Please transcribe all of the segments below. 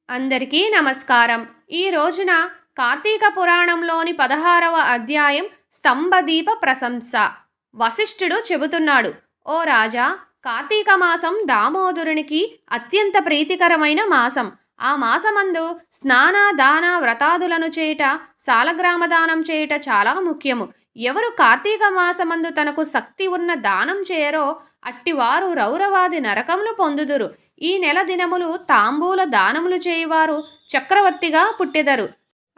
అందరికీ నమస్కారం. ఈ రోజున కార్తీక పురాణంలోని 16వ అధ్యాయం స్తంభదీప ప్రశంస. వశిష్ఠుడు చెబుతున్నాడు, ఓ రాజా, కార్తీక మాసం దామోదరునికి అత్యంత ప్రీతికరమైన మాసం. ఆ మాసమందు స్నాన దాన వ్రతాదులను చేయుట, సాలగ్రామ దానం చేయుట చాలా ముఖ్యము. ఎవరు కార్తీక మాసమందు తనకు శక్తి ఉన్న దానం చేయరో అట్టివారు రౌరవాది నరకములు పొందుదురు. ఈ నెల దినములు తాంబూల దానములు చేయువారు చక్రవర్తిగా పుట్టెదరు.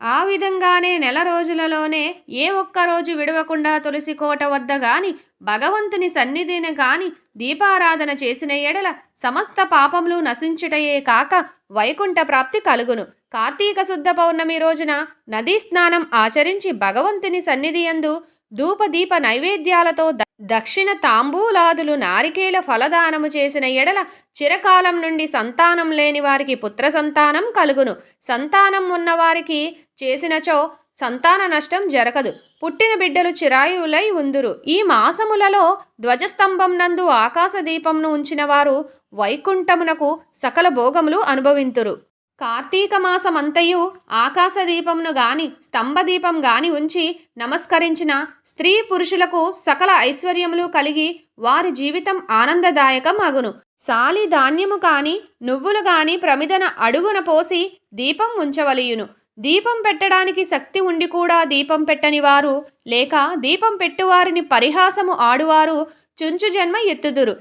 ఆ విధంగానే నెల రోజులలోనే ఏ ఒక్క రోజు విడవకుండా తులసి కోట వద్ద గాని భగవంతుని సన్నిధిని గాని దీపారాధన చేసిన ఎడల సమస్త పాపములు నశించుటయే కాక వైకుంఠ ప్రాప్తి కలుగును. కార్తీక శుద్ధ పౌర్ణమి రోజున నదీ స్నానం ఆచరించి భగవంతుని సన్నిధియందు ధూపదీప నైవేద్యాలతో దక్షిణ తాంబూలాదులు నారికేళ ఫలదానము చేసిన ఎడల చిరకాలం నుండి సంతానం లేని వారికి పుత్ర సంతానం కలుగును. సంతానం ఉన్నవారికి చేసినచో సంతాన నష్టం జరగదు. పుట్టిన బిడ్డలు చిరాయువులై ఉందురు. ఈ మాసములలో ధ్వజస్తంభం నందు ఆకాశ దీపంను ఉంచిన వారు వైకుంఠమునకు సకల భోగములు అనుభవింతురు. కార్తీక మాసమంతయు ఆకాశదీపంను గాని స్తంభదీపం గాని ఉంచి నమస్కరించిన స్త్రీ పురుషులకు సకల ఐశ్వర్యములు కలిగి వారి జీవితం ఆనందదాయకం అగును. సాలి ధాన్యము కాని నువ్వులు గాని ప్రమిదన అడుగున పోసి దీపం ఉంచవలయును. దీపం పెట్టడానికి శక్తి ఉండి కూడా దీపం పెట్టని వారు, లేక దీపం పెట్టువారిని పరిహాసము ఆడువారు చుంచు జన్మ ఎత్తుదురు.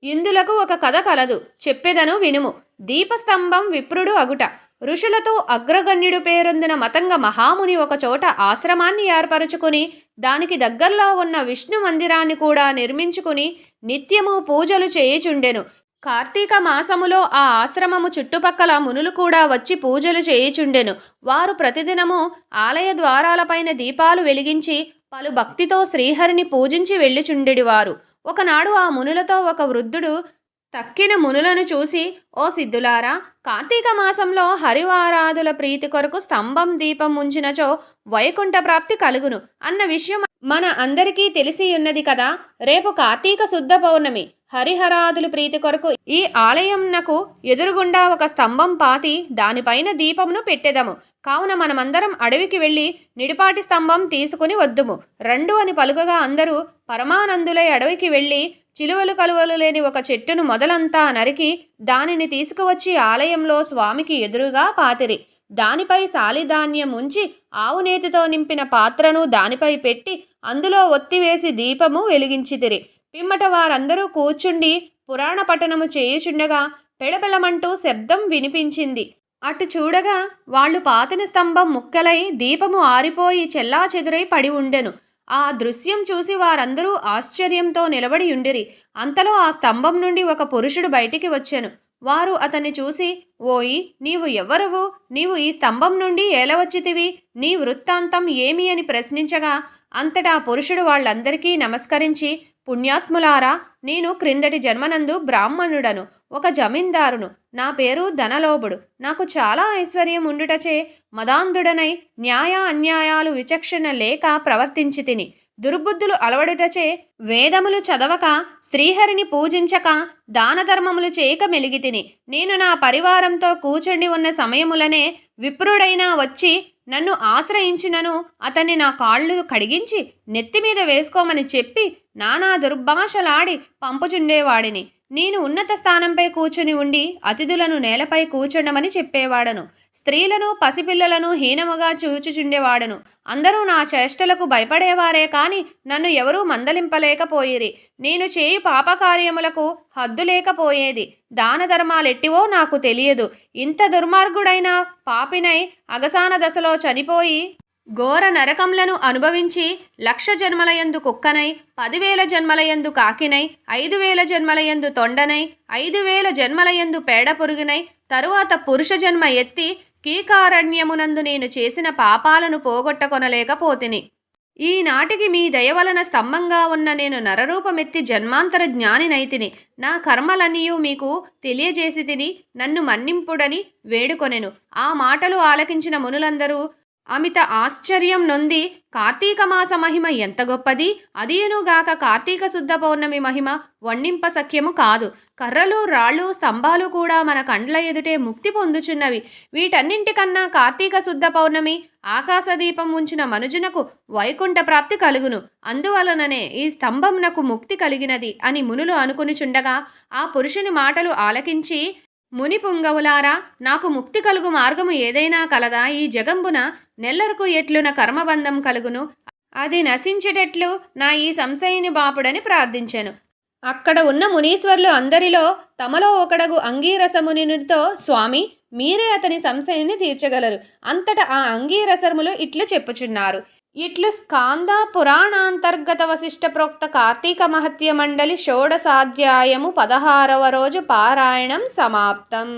ఇందులకు ఒక కథ కలదు, చెప్పెదను వినుము. దీపస్తంభం విప్రుడు అగుట. ఋషులతో అగ్రగణ్యుడు పేరొందిన మతంగ మహాముని ఒకచోట ఆశ్రమాన్ని ఏర్పరచుకుని దానికి దగ్గరలో ఉన్న విష్ణు మందిరాన్ని కూడా నిర్మించుకుని నిత్యము పూజలు చేయుచుండెను. కార్తీక మాసములో ఆ ఆశ్రమము చుట్టుపక్కల మునులు కూడా వచ్చి పూజలు చేయుచుండెను. వారు ప్రతిదినము ఆలయ ద్వారాలపైన దీపాలు వెలిగించి పలు భక్తితో శ్రీహరిని పూజించి వెళ్ళుచుండెడివారు. ఒకనాడు ఆ మునులతో ఒక వృద్ధుడు తక్కిన మునులను చూసి, ఓ సిద్ధులారా, కార్తీక మాసంలో హరివారాధుల ప్రీతి కొరకు స్తంభం దీపం ఉంచినచో వైకుంఠ ప్రాప్తి కలుగును అన్న విషయం మన అందరికీ తెలిసి ఉన్నది కదా. రేపు కార్తీక శుద్ధ పౌర్ణమి. హరిహరాదుల ప్రీతి కొరకు ఈ ఆలయంనకు ఎదురుగుండా ఒక స్తంభం పాతి దానిపైన దీపమును పెట్టెదము. కావున మనమందరం అడవికి వెళ్ళి నిడిపాటి స్తంభం తీసుకుని వద్దుము రండు అని పలుకగా అందరూ పరమానందులై అడవికి వెళ్ళి చిలువలు కలువలు లేని ఒక చెట్టును మొదలంతా నరికి దానిని తీసుకువచ్చి ఆలయంలో స్వామికి ఎదురుగా పాతిరి. దానిపై సాలిధాన్యం ఉంచి ఆవునేతితో నింపిన పాత్రను దానిపై పెట్టి అందులో ఒత్తివేసి దీపము వెలిగించితిరి. పిమ్మట వారందరూ కూర్చుండి పురాణ పఠనము చేయుచుండగా పెళపెళమంటూ శబ్దం వినిపించింది. అటు చూడగా వాళ్ళు పాతిన స్తంభం ముక్కలై దీపము ఆరిపోయి చెల్లాచెదురై పడి ఉండెను. ఆ దృశ్యం చూసి వారందరూ ఆశ్చర్యంతో నిలబడి ఉండిరి. అంతలో ఆ స్తంభం నుండి ఒక పురుషుడు బయటికి వచ్చెను. వారు అతన్ని చూసి, ఓయి, నీవు ఎవరువు? నీవు ఈ స్తంభం నుండి ఏలవచ్చితివి? నీ వృత్తాంతం ఏమి అని ప్రశ్నించగా అంతటా పురుషుడు వాళ్ళందరికీ నమస్కరించి, పుణ్యాత్ములారా, నేను క్రిందటి జన్మనందు బ్రాహ్మణుడను, ఒక జమీందారును. నా పేరు ధనలోభుడు. నాకు చాలా ఐశ్వర్యం ఉండుటచే మదాంధుడనై న్యాయ అన్యాయాలు విచక్షణ లేక ప్రవర్తించి తిని దుర్బుద్ధులు అలవడుటచే వేదములు చదవక శ్రీహరిని పూజించక దాన ధర్మములు చేయక మెలిగితిని. నేను నా పరివారంతో కూర్చుండి ఉన్న సమయములనే విప్రుడైనా వచ్చి నన్ను ఆశ్రయించినను అతన్ని నా కాళ్ళు కడిగించి నెత్తిమీద వేసుకోమని చెప్పి నానా దుర్భాషలాడి పంపుచుండేవాడిని. నేను ఉన్నత స్థానంపై కూర్చుని ఉండి అతిథులను నేలపై కూర్చుండమని చెప్పేవాడను. స్త్రీలను పసిపిల్లలను హీనముగా చూచుచుండేవాడను. అందరూ నా చేష్టలకు భయపడేవారే కాని నన్ను ఎవరూ మందలింపలేకపోయిరి. నేను చేయు పాపకార్యములకు హద్దు లేకపోయేది. దాన ధర్మాలెట్టివో నాకు తెలియదు. ఇంత దుర్మార్గుడైన పాపినై అగసాన దశలో చనిపోయి ఘోర నరకములను అనుభవించి 1,00,000 జన్మలయందు కుక్కనై, 10,000 జన్మలయందు కాకినై, 5,000 జన్మలయందు తొండనై, 5,000 జన్మలయందు పేడ పురుగునై, తరువాత పురుష జన్మ ఎత్తి కీకారణ్యమునందు నేను చేసిన పాపాలను పోగొట్టకొనలేకపోతిని. ఈనాటికి మీ దయవలన స్తంభంగా ఉన్న నేను నరరూపమెత్తి జన్మాంతర జ్ఞానినైతిని. నా కర్మలన్నీయు మీకు తెలియజేసి తిని నన్ను మన్నింపుడని వేడుకొనెను. ఆ మాటలు ఆలకించిన మునులందరూ అమిత ఆశ్చర్యం నొంది కార్తీక మాస మహిమ ఎంత గొప్పది, అదియునుగాక కార్తీక శుద్ధ పౌర్ణమి మహిమ వర్ణింప సఖ్యము కాదు. కర్రలు రాళ్ళు స్తంభాలు కూడా మన కండ్ల ఎదుటే ముక్తి పొందుచున్నవి. వీటన్నింటికన్నా కార్తీక శుద్ధ పౌర్ణమి ఆకాశదీపం ఉంచిన మనుజునకు వైకుంఠ ప్రాప్తి కలుగును. అందువలననే ఈ స్తంభమునకు ముక్తి కలిగినది అని మునులు అనుకునిచుండగా ఆ పురుషుని మాటలు ఆలకించి, ముని పుంగవులారా, నాకు ముక్తి కలుగు మార్గము ఏదైనా కలదా? ఈ జగంబున నెల్లరకు ఎట్లున కర్మబంధం కలుగును, అది నశించేటట్లు నా ఈ సంశయిని బాపుడని ప్రార్థించెను. అక్కడ ఉన్న మునీశ్వర్లు అందరిలో తమలో ఒకడగు అంగీరసమునితో, స్వామి, మీరే అతని సంశయాన్ని తీర్చగలరు. అంతటా ఆ అంగీరసములు ఇట్లు చెప్పుచున్నారు. ఇట్లు స్కాంద పురాణాంతర్గత వశిష్ట ప్రోక్త కార్తీక మహత్య మండలి షోడశాధ్యాయము 16వ రోజు పారాయణం సమాప్తం.